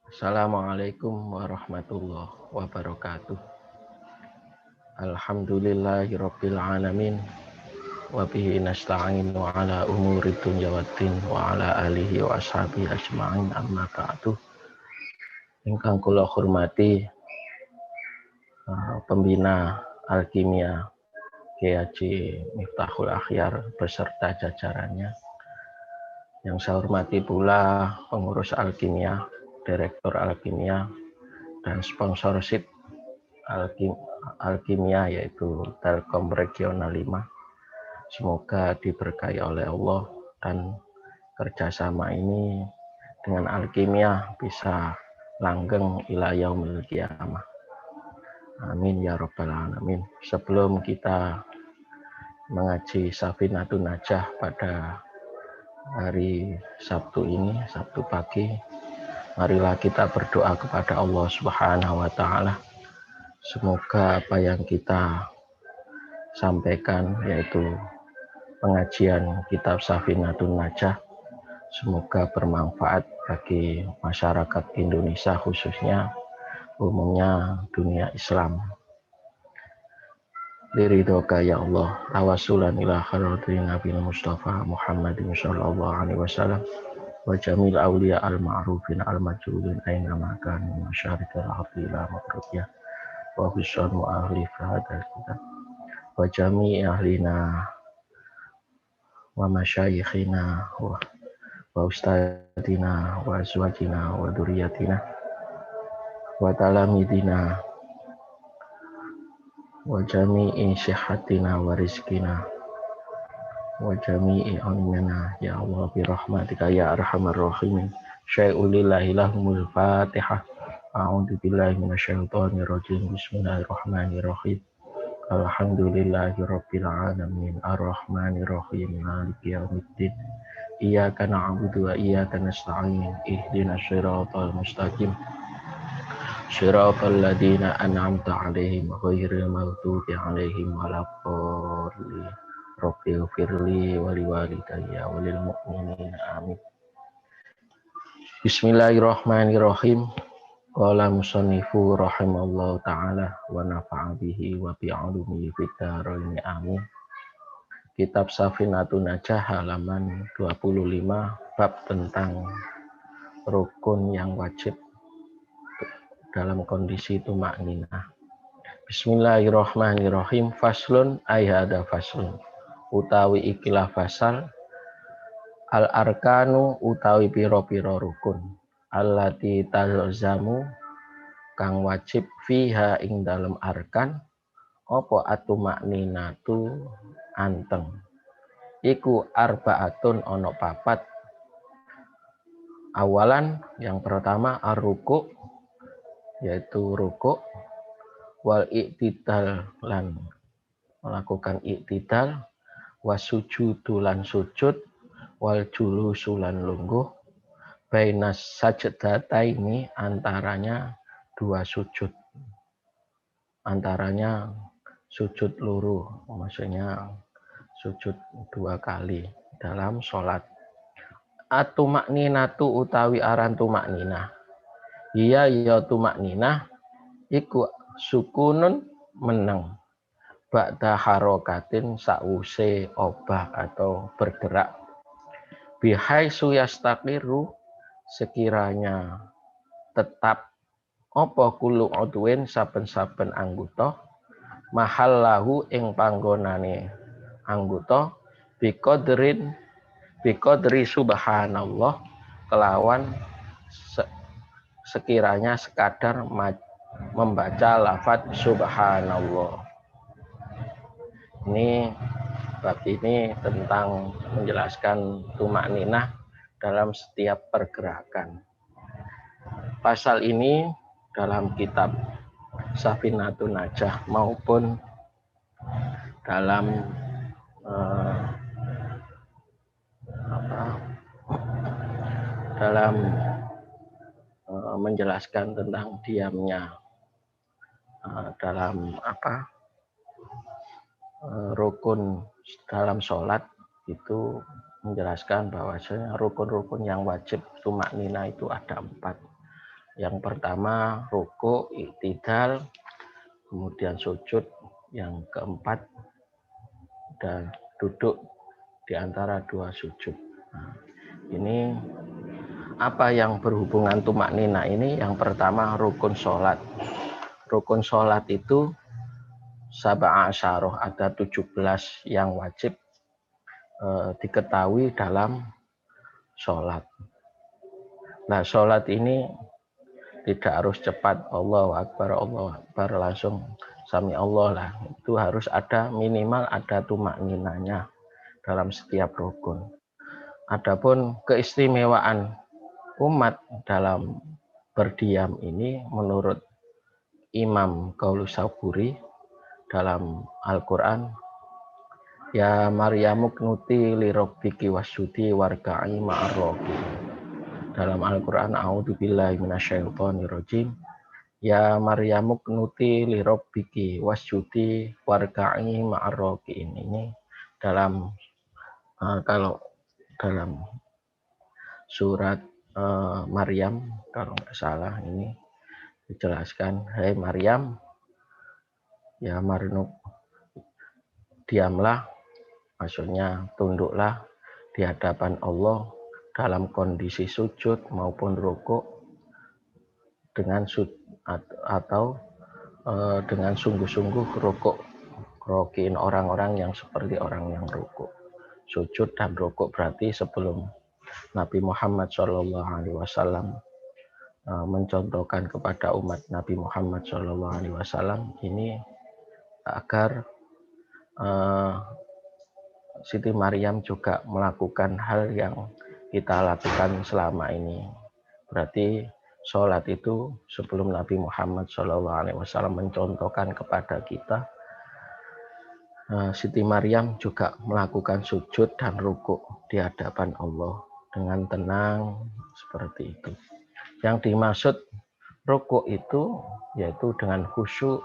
Assalamualaikum warahmatullahi wabarakatuh. Alhamdulillahirabbil alamin wa bihi nasta'inu ala umuri dunya waddin wa ala alihi wa ashabihi ajma'in amma ba'du. Ingkang kula hormati pembina Alkimia Kiai Haji Miftahul Akhyar beserta jajarannya. Yang saya hormati pula pengurus Alkimia, Direktur Alkimia, dan sponsorship Alkimia yaitu Telkom Regional 5. Semoga diberkahi oleh Allah dan kerjasama ini dengan Alkimia bisa langgeng ila yaumil qiyamah. Amin ya rabbal alamin. Sebelum kita mengaji Safinatun Najah pada hari Sabtu ini, Sabtu pagi, marilah kita berdoa kepada Allah Subhanahu wa taala. Semoga apa yang kita sampaikan yaitu pengajian kitab Safinatun Najah semoga bermanfaat bagi masyarakat Indonesia khususnya umumnya dunia Islam. Liridhoka ya Allah, tawassulan ila khairin Nabi Mustafa Muhammadin sallallahu alaihi wasallam wa jamil awliya al-ma'rufin al-majrulin aina makan masyarikal ardi ila maghfirah wa husnul ahli fahadal kitab wa jami ahlina wa masyayikhina wa ustadina wa azwajina wa duriyatina wa talamidina wa jami'i syihatina wa rizkina wa jami'i ilmina ya Allah birahmatika ya arhamar rahimin. Syai'ulillahi lahumul fatihah. A'udzu billahi minasyaitonir rajim. Bismillahirrahmanirrahim. Alhamdulillahi rabbil alamin arrahmanir rahim maliki yaumiddin. Iyyaka na'budu wa iyyaka nasta'in. Ihdinas siratal mustaqim. Shiratal ladzina an'amta 'alaihim ghairil maghdubi 'alaihim waladdallin. Rabbighfirli wa liwalidayya wa lil mu'minina amin. Bismillahirrahmanirrahim. Qala musannifu rahimallahu ta'ala wa nafa'a bihi wa bi'ulumihi fid dharain amin. Kitab Safinatun Najah halaman 25 bab tentang rukun yang wajib dalam kondisi tumakninah. Bismillahirrahmanirrahim. Faslun ayhada faslun. Utawi ikilah fasal al arkanu utawi piro-piro rukun. Allati talzamu kang wajib fiha ing dalam arkan opo atumakninatu anteng. Iku arbaatun ono papat. Awalan yang pertama ar-ruku yaitu rukuk wal iktidal lan melakukan iktidal wasujudu lan sujud wal julusu lan lungguh bainas sajdataini antaranya dua sujud, antaranya sujud luru, maksudnya sujud dua kali dalam sholat. Atumakninatu utawi aran tumakninah. Iya ya tumakninah iku sukunun meneng ba'da harokatin sa'use obah atau bergerak bihai suyastaqiru sekiranya tetap apa kulu udwin saben-saben anggota mahallahu ing panggonane anggota biqadri subhanallah kelawan sekiranya sekadar membaca lafaz subhanallah. Ini bab ini tentang menjelaskan tumakninah dalam setiap pergerakan. Pasal ini dalam kitab Safinatun Najah maupun dalam menjelaskan tentang diamnya dalam rukun dalam sholat itu menjelaskan bahwasanya rukun-rukun yang wajib tumakninah itu ada 4. Yang pertama rukuk, i'tidal, kemudian sujud. Yang keempat dan duduk di antara dua sujud. Nah, ini apa yang berhubungan tumaknina ini? Yang pertama rukun sholat. Rukun sholat itu sab'a asyarah, ada 17 yang wajib diketahui dalam sholat. Nah, sholat ini tidak harus cepat Allahu Akbar langsung sami Allah lah. Itu harus ada minimal ada tumakninanya dalam setiap rukun. Adapun keistimewaan umat dalam berdiam ini menurut Imam Qaulus Saburi dalam Al-Qur'an, ya Maryamu knuti li rabbiki wasjudi warka'i ma'ar raki'in. Dalam Al-Qur'an, a'udzubillahi minasyaitonir rajim. Ya Maryamu knuti li rabbiki wasjudi warka'i ma'ar raki'in. Ini dalam kalau dalam surat Maryam kalau nggak salah ini dijelaskan, hai Maryam, ya Marnuk, diamlah, maksudnya tunduklah di hadapan Allah dalam kondisi sujud maupun rukuk dengan dengan sungguh-sungguh rukuk. Rokiin orang-orang yang seperti orang yang rukuk. Sujud dan rukuk berarti sebelum Nabi Muhammad SAW mencontohkan kepada umat Nabi Muhammad SAW ini agar Siti Maryam juga melakukan hal yang kita lakukan selama ini. Berarti sholat itu sebelum Nabi Muhammad SAW mencontohkan kepada kita, Siti Maryam juga melakukan sujud dan rukuk di hadapan Allah dengan tenang seperti itu. Yang dimaksud rukuk itu yaitu dengan khusyuk.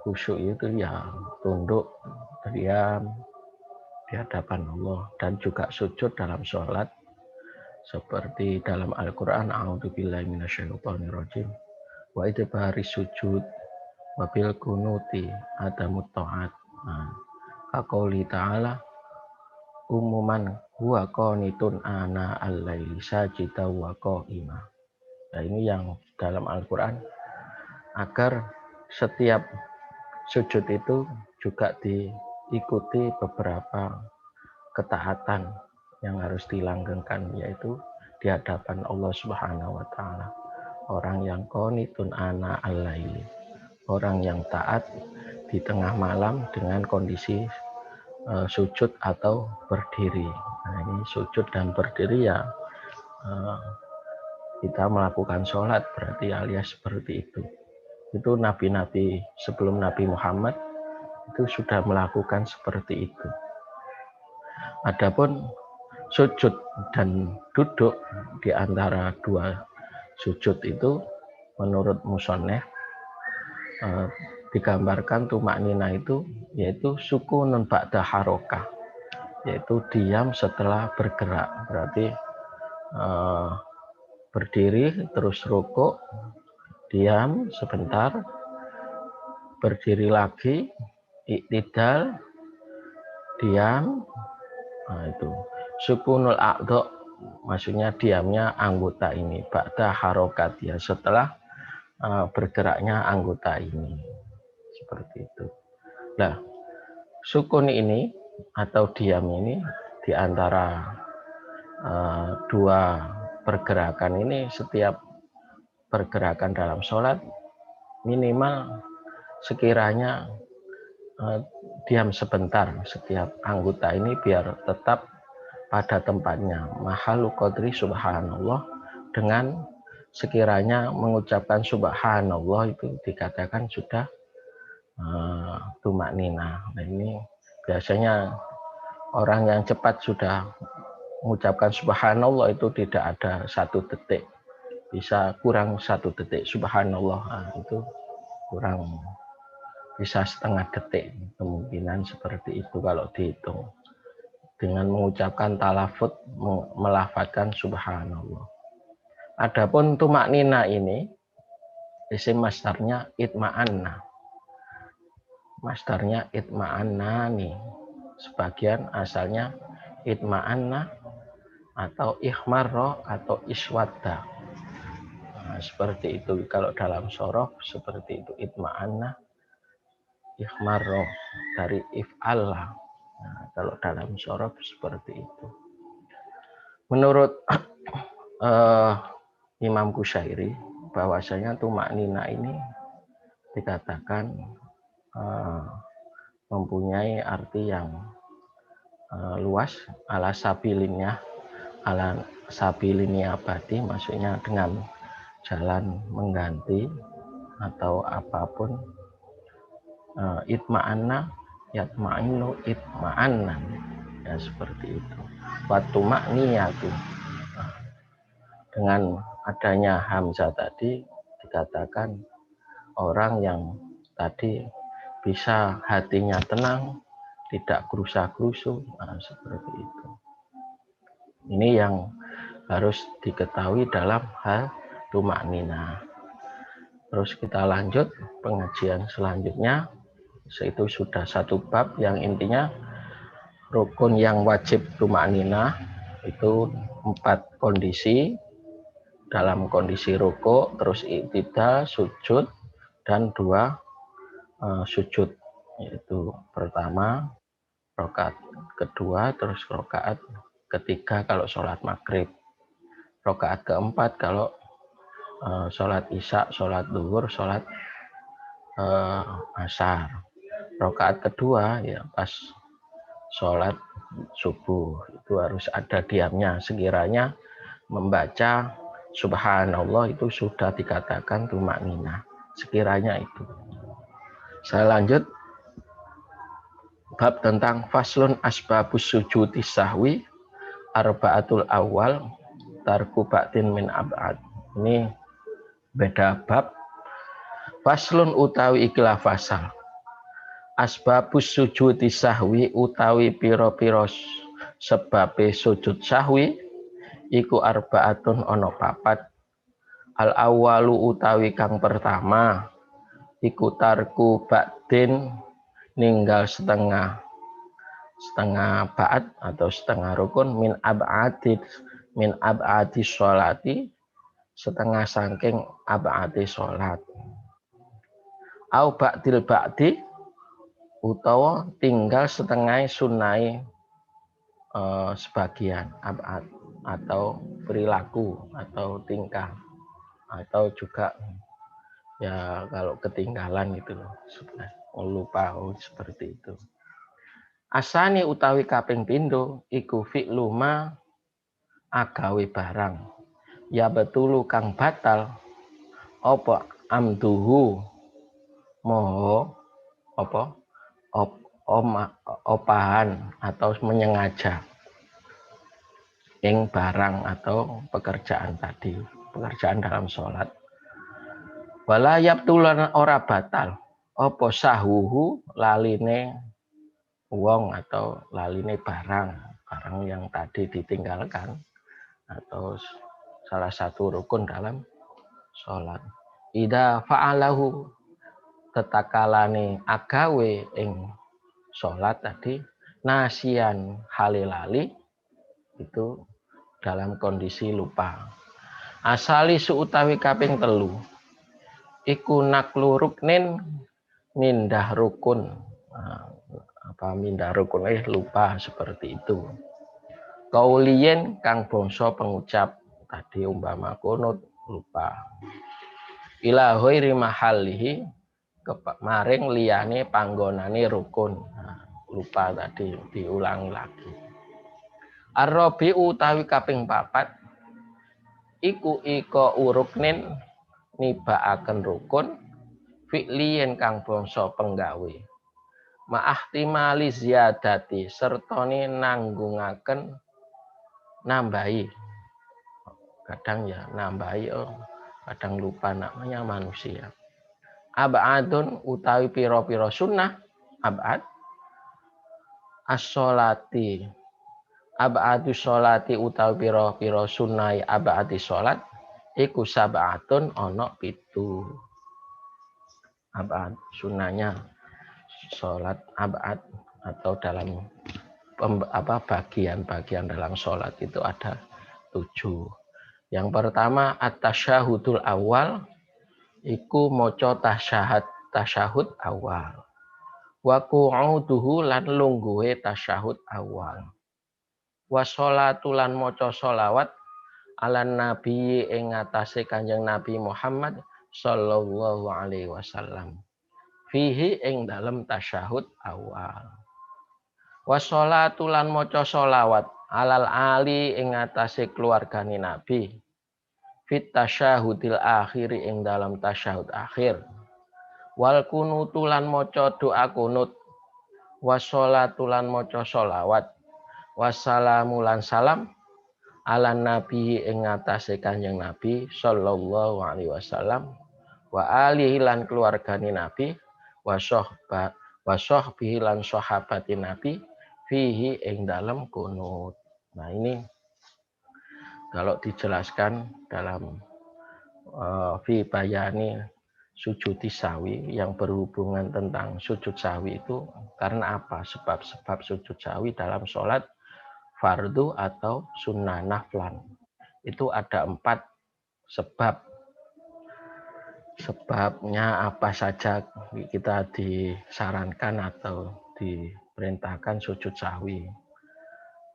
Khusyuk itu ya tunduk, diam di hadapan Allah, dan juga sujud dalam sholat seperti dalam Al-Quran, a'udzubillahi minasyaitonirrajim, wa idbari sujud wabil kunuti adamut ta'at. Kaqouli ta'ala umuman huwa qanitun ana al-laili sajida wa qa'ima. Nah, ini yang dalam Al-Quran, agar setiap sujud itu juga diikuti beberapa ketaatan yang harus dilanggengkan, yaitu di hadapan Allah Subhanahu wa Ta'ala. Orang yang qanitun ana al-laili, orang yang taat di tengah malam dengan kondisi sujud atau berdiri. Nah, ini sujud dan berdiri ya kita melakukan sholat berarti alias seperti itu. Itu nabi-nabi sebelum Nabi Muhammad itu sudah melakukan seperti itu. Adapun sujud dan duduk di antara dua sujud itu menurut musannef digambarkan tumaknina itu yaitu sukunun ba'da harokah, yaitu diam setelah bergerak. Berarti berdiri terus rukuk, diam sebentar, berdiri lagi, i'tidal, diam. Nah, itu sukunul a'dha, maksudnya diamnya anggota ini, ba'da harokat ya setelah bergeraknya anggota ini, seperti itu. Nah, sukun ini atau diam ini di antara dua pergerakan ini, setiap pergerakan dalam sholat minimal sekiranya diam sebentar setiap anggota ini biar tetap pada tempatnya. Mahalu qadri subhanallah, dengan sekiranya mengucapkan subhanallah itu dikatakan sudah tumaknina. Nah, ini biasanya orang yang cepat sudah mengucapkan subhanallah itu tidak ada 1 detik, bisa kurang 1 detik subhanallah. Nah, itu kurang, bisa setengah detik kemungkinan seperti itu kalau dihitung dengan mengucapkan talafut, melafadzkan subhanallah. Adapun tumaknina ini isim masdarnya itma'anna. Masdarnya itma'anna nih. Sebagian asalnya itma'anna atau ikhmarro atau iswadda. Nah, seperti itu kalau dalam sorof seperti itu itma'anna ikhmarro dari if'alla. Nah, kalau dalam sorof seperti itu. Menurut Imam Qushairi bahwasanya tumaknina ini dikatakan mempunyai arti yang luas ala sabilinya abadi, maksudnya dengan jalan mengganti atau apapun. Itma'anna yatma'innu itma'annan, ya seperti itu. Watu makniyatu, dengan adanya hamzah tadi dikatakan orang yang tadi bisa hatinya tenang, tidak gerusa-gerusu, nah, seperti itu. Ini yang harus diketahui dalam hal tumaknina. Terus kita lanjut pengajian selanjutnya, yaitu sudah satu bab yang intinya rukun yang wajib tumaknina itu 4 kondisi. Dalam kondisi ruku, terus i'tidal, sujud, dan 2 sujud, yaitu pertama rakaat kedua, terus rakaat ketiga kalau sholat maghrib, rakaat keempat kalau sholat isya, sholat duhur, sholat asar, rakaat kedua ya pas sholat subuh itu harus ada diamnya, sekiranya membaca subhanallah itu sudah dikatakan tumaknina, sekiranya itu. Saya lanjut bab tentang faslun asbabus sujudi sahwi arba'atul awal tarku ba'din min ab'ad. Ini beda bab. Faslun utawi ikilah fasal. Asbabus sujudi sahwi utawi piro-piro sebabe sujud sahwi iku arba'atun ono 4. Al awalu utawi kang pertama iku tarku ba'din ninggal setengah ba'at atau setengah rukun min ab'adi sholati, setengah saking ab'adi sholat. Au ba'dil ba'di utawa tinggal setengah sunai sebagian ab'ad atau perilaku atau tingkah, atau juga ya kalau ketinggalan gitu loh, lupa seperti itu. Asani utawi kaping pindho iku fi'lu ma agawe barang ya betulu kang batal apa amduhu moho apa opahan atau menyengaja ing barang atau pekerjaan tadi, pekerjaan dalam sholat. Wala yabtulan ora batal apa sahuhu laline wong atau laline barang yang tadi ditinggalkan atau salah satu rukun dalam sholat. Ida fa'alahu tetakalane agawe ing sholat tadi nasian halilali itu dalam kondisi lupa. Asali suutawi kaping 3 iku naklu ruknin mindah rukun. Mindah rukun lupa seperti itu. Kauliyen kang bangsa pengucap tadi umpama kunut lupa. Ila ghairi mahallihi maring liyane panggonane rukun. Lupa tadi diulangi lagi. Ar-rabi utawi kaping 4 iku iko uruknin nibaaken rukun fi'liyen kang bangsa penggawe. Ma'ahtimali ziyadati sertane nanggungaken nambahi. Kadang ya nambahi, kadang lupa, namanya manusia. Ab'adun utawi piro-piro sunnah ab'ad as-sholati ab'adu sholati utawi piro-piro sunnah ab'adi sholat iku sab'atun ono pitu. Abad sunahnya sholat abad atau dalam bagian-bagian dalam sholat itu ada 7. Yang pertama at-tasyahudul awal iku maca tasyahud awal. Wa qu'uduhu lan lungguhe tasyahud awal. Wa sholatu lan maca sholawat ala nabi ing atase Kanjeng Nabi Muhammad sallallahu alaihi wasallam. Fihi ing dalem tasyahud awal. Wa sholatu lan maca sholawat alal ali ing atase keluargane Nabi. Fit tasyahudil akhir ing dalam tasyahud akhir. Wal kunutu lan maca doa kunut. Wa sholatu lan maca sholawat. Wassalamu lan salam ala nabi ing atase Kanjeng Nabi sallallahu alaihi wasallam wa alihi lan keluargane Nabi wa sahbihi lan sahabati Nabi fihi ing dalam kunut. Nah ini kalau dijelaskan dalam fi bayani sujud sahwi yang berhubungan tentang sujud sahwi itu karena apa? Sebab-sebab sujud sahwi dalam sholat fardu atau sunnah naflan. Itu ada 4 sebab. Sebabnya apa saja kita disarankan atau diperintahkan sujud sahwi.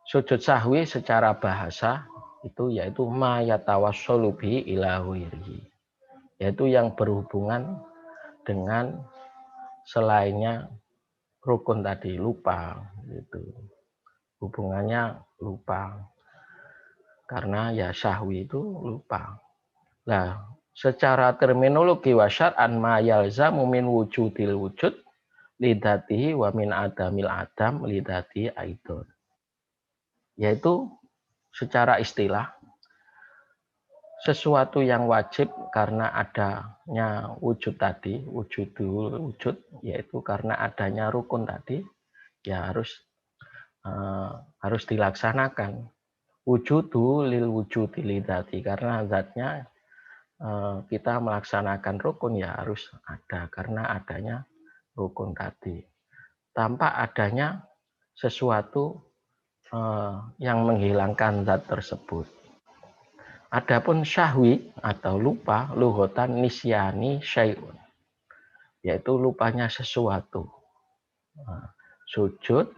Sujud sahwi secara bahasa itu yaitu ma yatawassalu bi ila ghairihi, yaitu yang berhubungan dengan selainnya rukun tadi, lupa gitu. Hubungannya lupa. Karena ya sahwi itu lupa. Nah, secara terminologi wa syar'an ma yalzamu min wujudil wujud lidatihi wa min adamil adam lidatihi aidon. Yaitu secara istilah sesuatu yang wajib karena adanya wujud tadi, wujudul wujud, yaitu karena adanya rukun tadi, ya harus dilaksanakan. Wujudu lil wujudi lidati, karena zatnya kita melaksanakan rukun ya harus ada karena adanya rukun tadi. Tanpa adanya sesuatu yang menghilangkan zat tersebut. Adapun syahwi atau lupa lughatan nisyani syai'un, yaitu lupanya sesuatu. Sujud,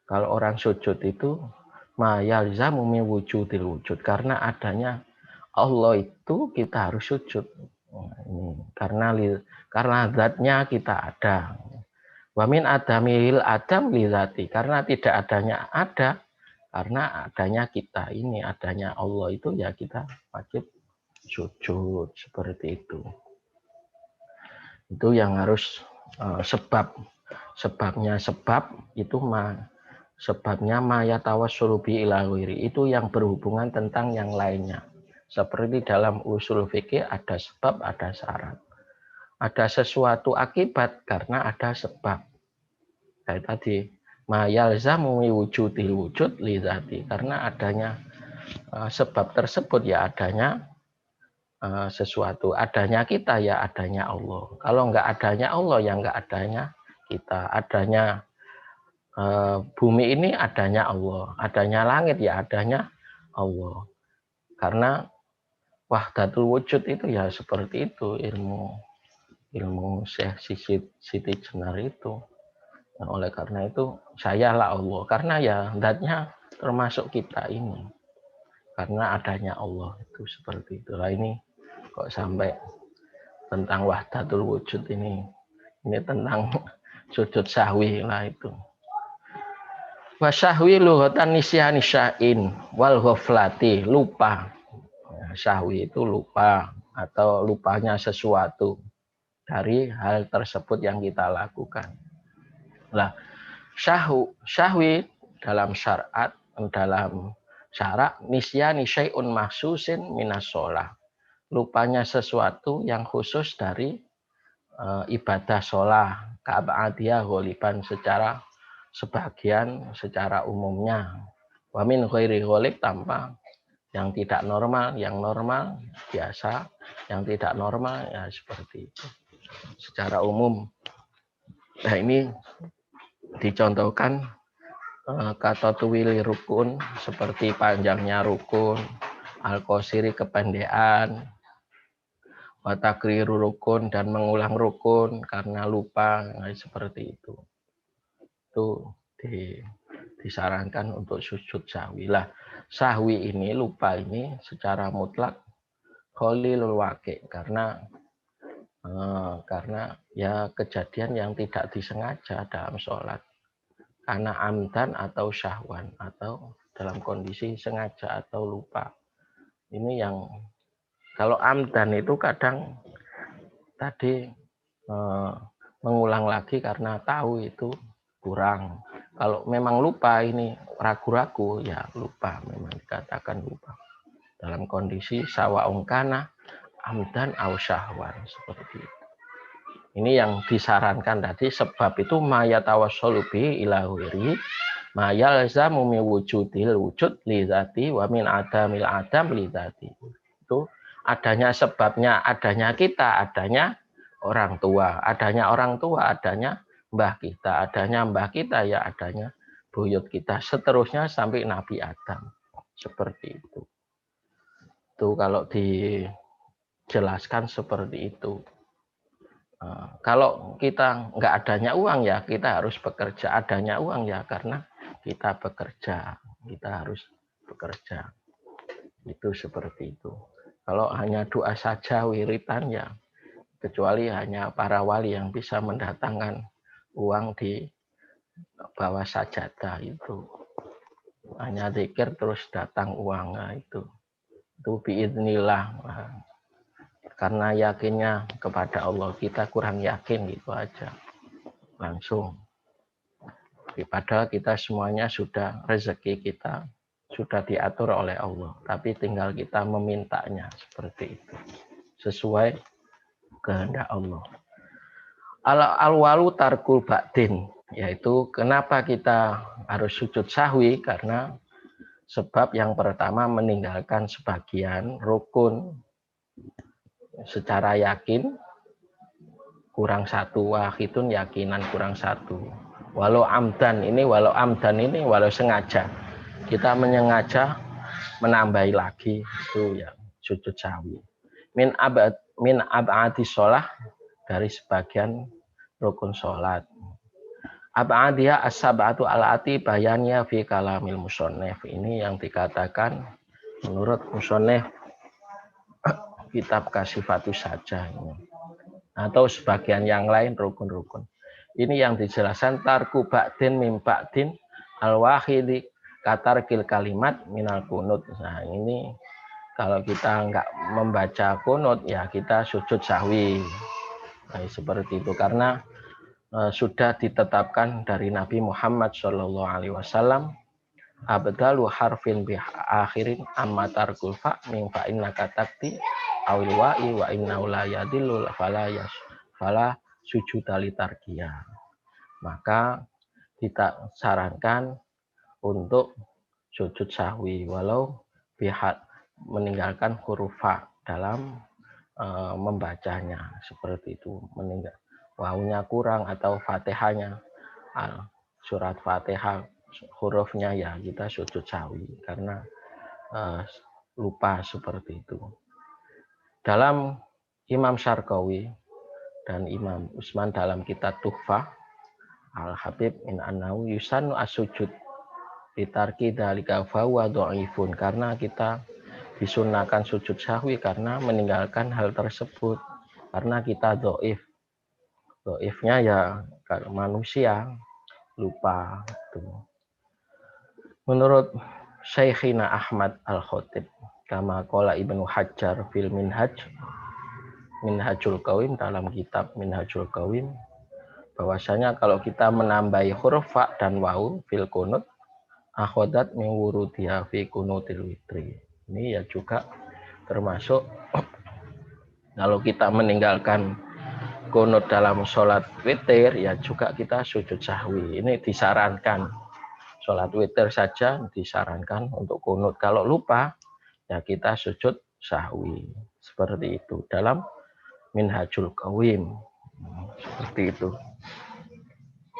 kalau orang sujud itu ma yalzamu min wujudil wujud, karena adanya Allah itu kita harus sujud. Karena zatnya kita ada. Wa min adamil adam lidzati, karena tidak adanya ada, karena adanya kita ini, adanya Allah itu ya kita wajib sujud seperti itu. Itu yang harus sebabnya sebab itu sebabnya ma yatawassulu bi ila ghairi, itu yang berhubungan tentang yang lainnya. Seperti dalam usul fikih ada sebab, ada syarat. Ada sesuatu akibat karena ada sebab. Kayak tadi, ma yalzamu wujudil wujud lidzati, karena adanya sebab tersebut ya adanya sesuatu. Adanya kita ya adanya Allah. Kalau enggak adanya Allah ya enggak adanya kita. Adanya bumi ini adanya Allah. Adanya langit ya adanya Allah. Karena wahdatul wujud itu ya seperti itu ilmu Syekh Siti Jenar itu. Nah, oleh karena itu sayalah Allah, karena ya zatnya termasuk kita ini. Karena adanya Allah itu seperti itu. Lah ini kok sampai tentang wahdatul wujud ini tentang sujud sahwi lah itu. Wa sahwi lughatan nisyani sya'in wal ghaflati, lupa. Sahwi itu lupa atau lupanya sesuatu dari hal tersebut yang kita lakukan. Nah, syahwi dalam syarak nisyani syai'un mahsusin minas sholah, lupanya sesuatu yang khusus dari ibadah sholah, ka'ba'adiyah ghaliban secara sebagian secara umumnya, wa min ghairi ghalib tanpa Yang tidak normal, yang normal biasa, yang tidak normal ya seperti itu. Secara umum. Nah ini dicontohkan kata tuwili rukun seperti panjangnya rukun, al-qasiri kependekan, wa takriru rukun dan mengulang rukun karena lupa, nah, seperti itu. Itu disarankan untuk sujud sahwi. Lah, sahwi ini, lupa ini secara mutlak kholilul waqi karena ya kejadian yang tidak disengaja dalam sholat. Karena amdan atau syahwan atau dalam kondisi sengaja atau lupa. Ini yang kalau amdan itu kadang tadi mengulang lagi karena tahu itu kurang. Kalau memang lupa ini ragu-ragu ya lupa, memang dikatakan lupa. Dalam kondisi sawa'un kana amdan au syahwan seperti itu. Ini yang disarankan tadi sebab itu mayatawassalu bi ila wiri mayalzamu mi wujudil wujud li dzati wa min adamil adam li dzati. Itu adanya sebabnya, adanya kita, adanya orang tua, adanya orang tua, adanya mbah kita, adanya mbah kita ya adanya buyut kita, seterusnya sampai Nabi Adam. Seperti itu. Itu kalau dijelaskan seperti itu. Kalau kita nggak adanya uang ya kita harus bekerja, adanya uang ya karena kita bekerja, kita harus bekerja. Itu seperti itu. Kalau hanya doa saja wiritan ya, kecuali hanya para wali yang bisa mendatangkan uang di bawah sajadah itu. Hanya zikir terus datang uang, nah, itu biidznillah. Karena yakinnya kepada Allah, kita kurang yakin gitu aja. Langsung. Padahal kita semuanya sudah, rezeki kita sudah diatur oleh Allah. Tapi tinggal kita memintanya seperti itu. Sesuai kehendak Allah. Al-walu tarkul ba'din. Yaitu kenapa kita harus sujud sahwi. Karena sebab yang pertama meninggalkan sebagian rukun secara yakin kurang satu, wahidun yakinan kurang satu. Walau amdan ini walau sengaja kita menyengaja menambahi lagi itu ya sujud sahwi. Min ab'adi sholah dari sebagian rukun sholat. Ab'adiyah as-sab'atu al-ati bayannya fi kalamil musannif. Ini yang dikatakan menurut musannif kitab Kasifatus saja ini. Atau sebagian yang lain rukun-rukun. Ini yang dijelaskan tarku ba'din mim ba'din al-wahidi katarkil kalimat minal kunut. Nah ini kalau kita nggak membaca kunut ya kita sujud sahwi. Nah, seperti itu karena sudah ditetapkan dari Nabi Muhammad SAW abdalu harfin bi akhirin amma tarkul fa min fa innaka takti awil wa'i wa inna la yadillu fala sujuda li tarkiyah. Maka kita sarankan untuk sujud sahwi walau pihak meninggalkan huruf fa dalam membacanya seperti itu, meninggal wawunya kurang atau fatihahnya surat fatihah hurufnya ya kita sujud sahwi karena lupa seperti itu. Dalam Imam Syarqawi dan Imam Utsman dalam kitab Tuhfah Al-Habib min annahu yusannu as-sujud bitarki dzalika fa huwa dhaifun, karena kita disunahkan sujud sahwi karena meninggalkan hal tersebut karena kita dhaif. Dhaifnya ya manusia lupa itu. Menurut Syekhina Ahmad Al-Khatib kama qala Ibnu Hajar fil Minhajul Qawim, dalam kitab Minhajul Qawim, bahwasanya kalau kita menambahi huruf fa dan wawu fil kunut akhodat min wurudiha fi kunutil witri. Ini ya juga termasuk kalau kita meninggalkan kunut dalam sholat witir ya juga kita sujud sahwi. Ini disarankan. Sholat witir saja disarankan untuk kunut. Kalau lupa ya kita sujud sahwi. Seperti itu dalam Minhajul Qawim. Seperti itu.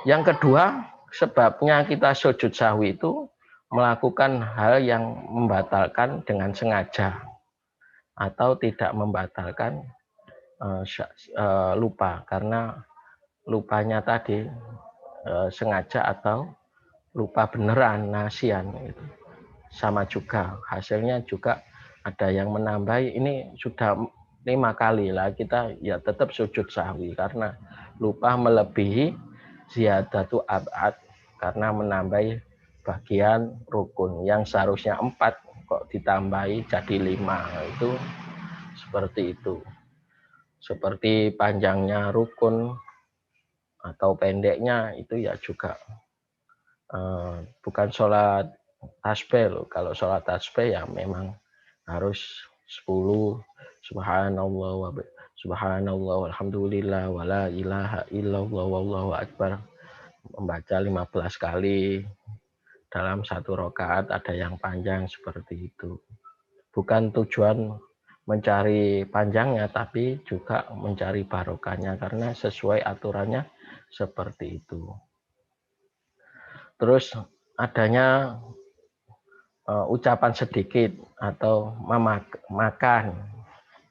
Yang kedua, sebabnya kita sujud sahwi itu melakukan hal yang membatalkan dengan sengaja atau tidak membatalkan lupa, karena lupanya tadi sengaja atau lupa beneran, nasian itu sama juga, hasilnya juga ada yang menambahi. Ini sudah 5 kali lah kita ya tetap sujud sahwi karena lupa melebihi ziyadatu ab'ad, karena menambahi bagian rukun yang seharusnya 4 kok ditambahi jadi 5. Itu seperti itu. Seperti panjangnya rukun atau pendeknya itu ya juga bukan sholat tasbih loh. Kalau sholat tasbih ya memang harus 10 subhanallah walhamdulillah wala ilaha illallah wallahu akbar, membaca 15 kali dalam 1 rakaat. Ada yang panjang seperti itu. Bukan tujuan mencari panjangnya, tapi juga mencari barokahnya karena sesuai aturannya seperti itu. Terus adanya ucapan sedikit atau makan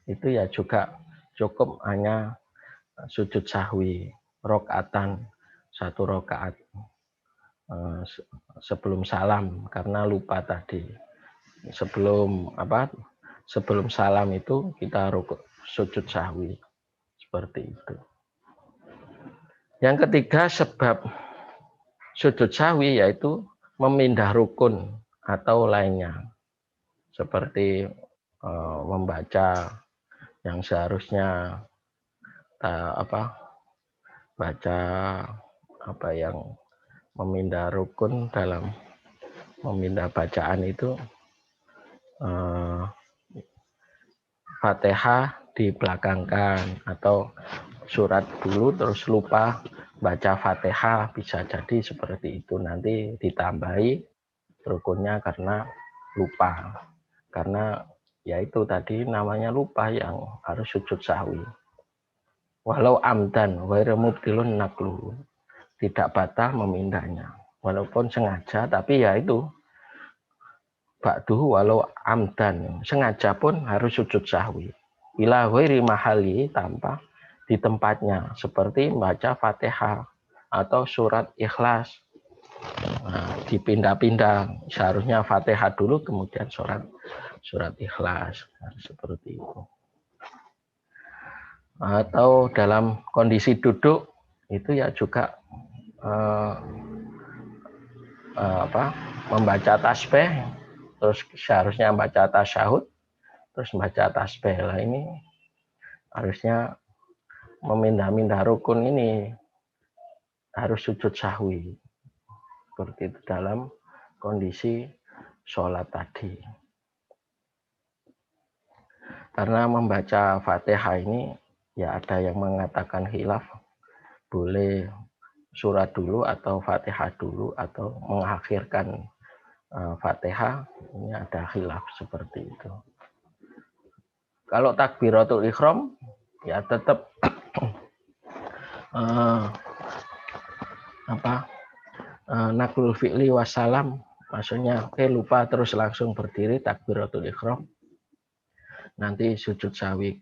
itu ya juga cukup hanya sujud sahwi rokaatan, 1 rakaat sebelum salam karena lupa tadi. Sebelum salam itu kita sujud sahwi seperti itu. Yang ketiga sebab sujud sahwi yaitu memindah rukun atau lainnya, seperti membaca yang seharusnya baca yang memindah rukun. Dalam memindah bacaan itu Fatihah dibelakangkan atau surat dulu terus lupa baca Fatihah, bisa jadi seperti itu. Nanti ditambahi rukunnya karena lupa, karena yaitu tadi namanya lupa yang harus sujud sahwi. Walau amdan ghairu mubtilun naqlu, tidak batal memindahnya walaupun sengaja, tapi ya itu ba'duhu walau amdan, sengaja pun harus sujud sahwi. Bila ghairi mahali, tanpa di tempatnya, seperti membaca Fatihah atau surat Ikhlas. Nah, dipindah-pindah, seharusnya Fatihah dulu kemudian surat Ikhlas. Nah, seperti itu. Atau dalam kondisi duduk itu ya juga membaca tasbih, terus seharusnya membaca tasyahud, terus membaca tasbih. Lah ini harusnya memindah-mindah rukun ini harus sujud sahwi. Seperti itu dalam kondisi sholat tadi. Karena membaca Fatihah ini ya ada yang mengatakan khilaf, boleh surat dulu atau Fatihah dulu atau mengakhirkan Fatihah. Ini ada khilaf seperti itu. Kalau takbiratul ihram ya tetap naklul fi'li wassalam, maksudnya lupa terus langsung berdiri takbiratul ihram, nanti sujud sahwi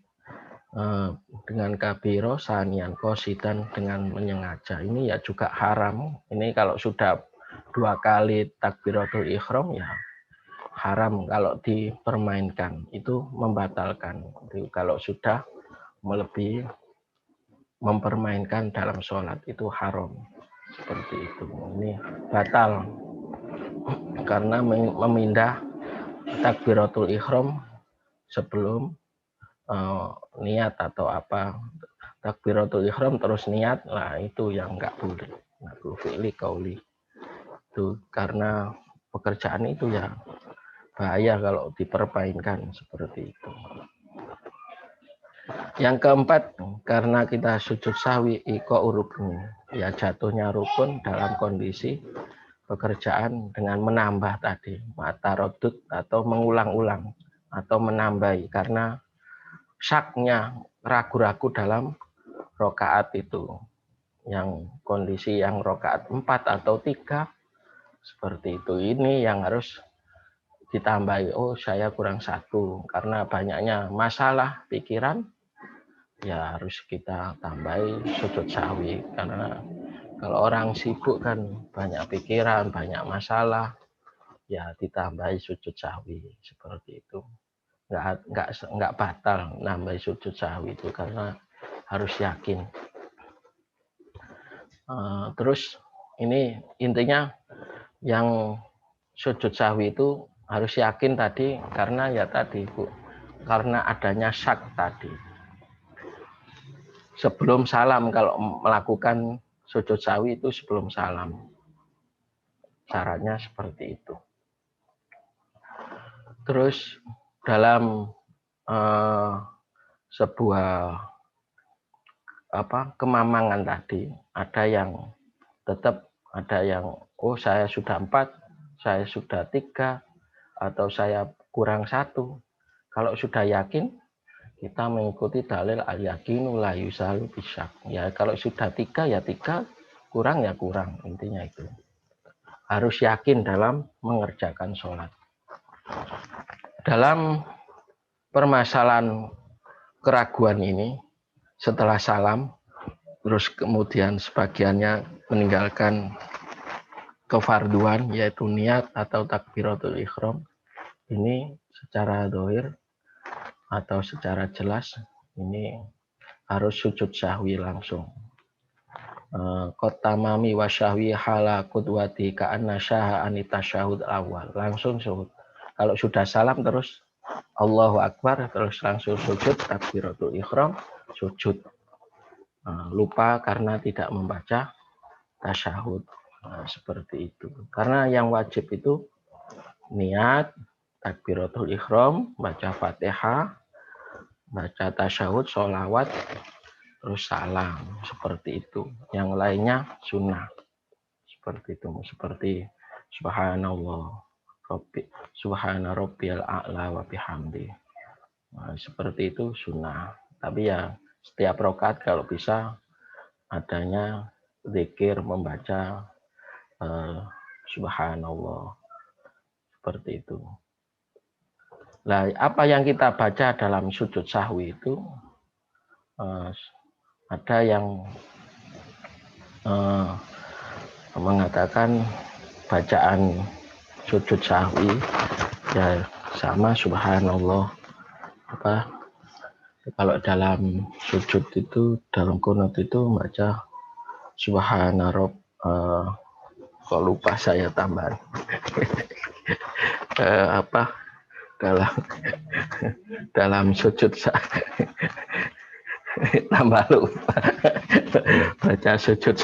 dengan kabiro sanian qasidan dengan menyengaja. Ini ya juga haram. Ini kalau sudah 2 kali takbiratul ihram ya haram kalau dipermainkan, itu membatalkan. Jadi, kalau sudah melebihi mempermainkan dalam sholat itu haram. Seperti itu. Ini batal karena memindah takbiratul ihram sebelum niat atau apa. Takbiratul ihram terus niat, lah itu yang enggak boleh. Naklul fi'li qauli. Itu karena pekerjaan itu ya bahaya kalau dipermainkan seperti itu. Yang keempat, karena kita sujud sahwi iqa'ur rukun, ya jatuhnya rukun dalam kondisi pekerjaan dengan menambah tadi, matarodud atau mengulang-ulang. atau menambahi karena syaknya ragu-ragu dalam rokaat itu, yang kondisi yang rokaat 4 atau 3 seperti itu. Ini yang harus ditambahi, oh saya kurang 1 karena banyaknya masalah pikiran, ya harus kita tambahi sujud sahwi. Karena kalau orang sibuk kan banyak pikiran, banyak masalah, ya ditambahi sujud sahwi seperti itu. Nggak batal nambah sujud sahwi itu karena harus yakin. Terus ini intinya yang sujud sahwi itu harus yakin tadi, karena ya tadi Bu, karena adanya syak tadi. Sebelum salam, kalau melakukan sujud sahwi itu sebelum salam. Caranya seperti itu. Terus dalam sebuah kemamangan tadi, ada yang tetap, ada yang oh saya sudah 4, saya sudah 3, atau saya kurang 1. Kalau sudah yakin, kita mengikuti dalil al-yakinu la yusalu bisyak. Ya kalau sudah 3 ya 3, kurang ya kurang, intinya itu. Harus yakin dalam mengerjakan sholat. Dalam permasalahan keraguan ini, setelah salam, terus kemudian sebagiannya meninggalkan kefarduan, yaitu niat atau takbiratul ihram. Ini secara dohir atau secara jelas, ini harus sujud sahwi langsung. Kotamami wa syahwi hala kudwati ka'anna syaha anita syahud awal. Langsung sujud. Kalau sudah salam terus Allahu Akbar, terus langsung sujud takbiratul ihram, sujud. Lupa karena tidak membaca tasyahud. Seperti itu. Karena yang wajib itu niat, takbiratul ihram, baca Fatihah, baca tasyahud, sholawat, terus salam. Seperti itu. Yang lainnya sunnah. Seperti itu. Seperti subhanallah, subhana rabbiyal a'la wa bihamdi. Seperti itu sunnah. Tapi ya setiap rakaat kalau bisa adanya zikir membaca subhanallah, seperti itu. Nah, apa yang kita baca dalam sujud sahwi itu ada yang mengatakan bacaan sujud sahwi ya sama subhanallah. Kalau dalam sujud itu, dalam qunut itu baca subhana rabb, kok lupa saya tambahan. Dalam sujud tambah lupa. baca sujud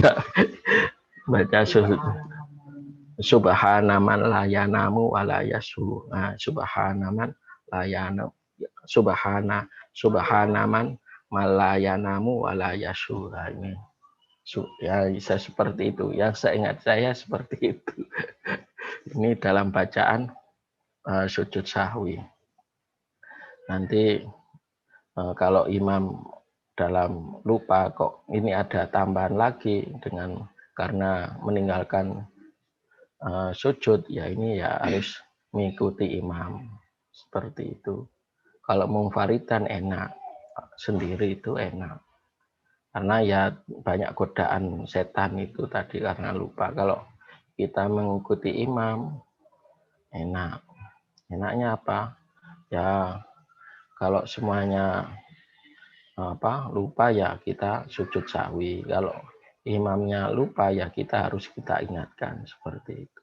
subhana man la yanamu wa la yasu. Subhana man la yanamu, subhana man la yanamu wa la yasu. Ini ya bisa seperti itu. Yang saya ingat saya seperti itu. Ini dalam bacaan sujud sahwi. Nanti kalau imam dalam lupa kok ini ada tambahan lagi dengan karena meninggalkan sujud, ya ini ya harus mengikuti imam seperti itu. Kalau munfaridan enak, sendiri itu enak. Karena ya banyak godaan setan itu tadi karena lupa. Kalau kita mengikuti imam enak. Enaknya apa? Ya kalau semuanya lupa ya kita sujud sahwi. Kalau imamnya lupa ya kita harus kita ingatkan seperti itu.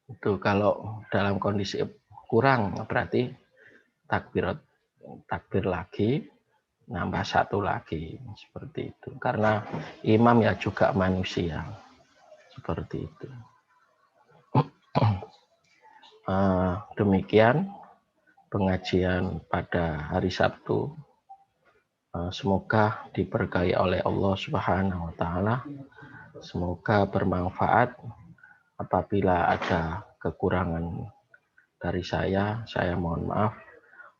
Itu kalau dalam kondisi kurang berarti takbir lagi, nambah 1 lagi seperti itu. Karena imam ya juga manusia seperti itu. Demikian pengajian pada hari Sabtu. Semoga diberkahi oleh Allah Subhanahu wa taala. Semoga bermanfaat. Apabila ada kekurangan dari saya mohon maaf.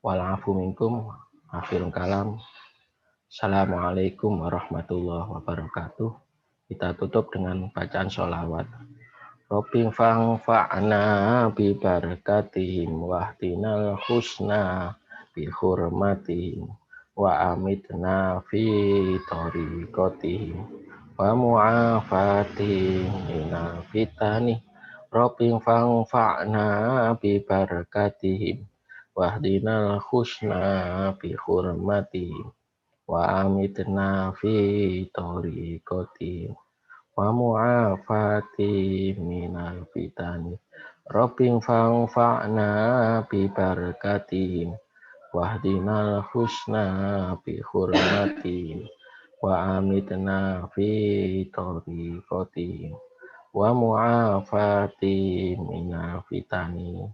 Walafu minkum. Akhirul kalam. Assalamualaikum warahmatullahi wabarakatuh. Kita tutup dengan bacaan sholawat. Robbing fa'na bi barakatihim wahdinal husna bi hurmatihim wa amitna fi tariqatihim wa mu'afatihim minal fitani. Robbing fa'na bi barakatihim wahdinal husna bi hurmatihim wa amitna fi tariqatihim wa mu'afati minal fitani. Rabbing fa'na bi barakatihim wahdinal husna bi hurmatihim wa amitna fi tariqatihim wa mu'afati minal fitani.